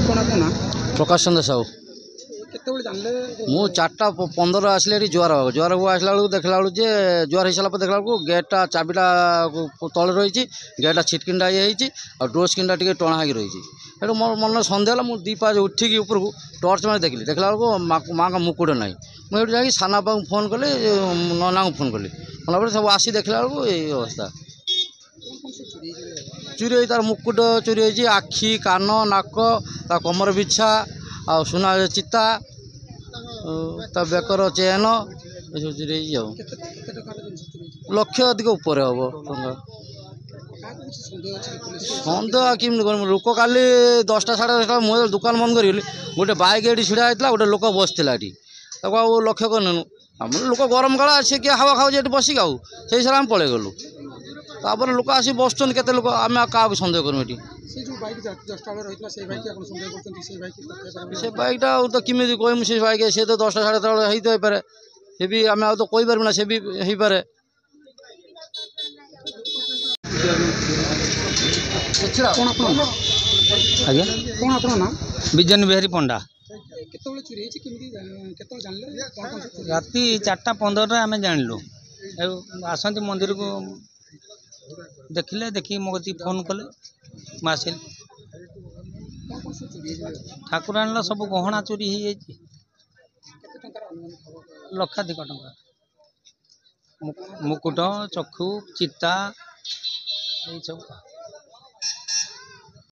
प्रकाश चंद्र साहू मु 4:15 आसले जुआर जुआर को आसला बेलू देखला बेलू जे जुआर हो सारा देखला बेलू गेटा चाबिटा तले रही गेटा छिटकिंडा ये डोर स्क्रीन टे टणा हो रही है मोर मन सन्देह है मुझे 2 पाँच उठिकी ऊपर को टर्च मारे देखली देखला बेलू माँ का मुकुट ना मुझे जा सानापा को फोन कली नना को फोन कली कला सब आसी देखला बेलू यही अवस्था चोरी तार मुकुट चोरी होती आखि कान नाक कमर बिछा आ सुना चिता ता बेकर चेन ये चोरी लक्ष अधिक उपर हम सन्देह कि लोक काली 10टा साढ़े 10टा मुझे दुकान बंद करी गोटे बैक ये ढड़ा होता गोटे लोक बसला लक्ष्य करनु आम लोक गरम काला सी किए हावा खाऊ बसिक आउ से हिसाब आम पलि गलु तापर लोक आसी बसुन के लोक आम क्या सन्देह करूँ ये से बैकटा तो किमी कहूँ से बैक सी तो 10टा साढ़े 10टा होते पारे से भी आम तो कहीपर ना से भी हो पारे आज्ञा विजन बिहारी पंडा राति 4:15 आम जानलु आसती मंदिर को देखिले देखी मो कती फोन कले आसिल ठाकुराणी सब गहना चोरी हो लक्षाधिक टंका मुकुट चक्षु चिता सब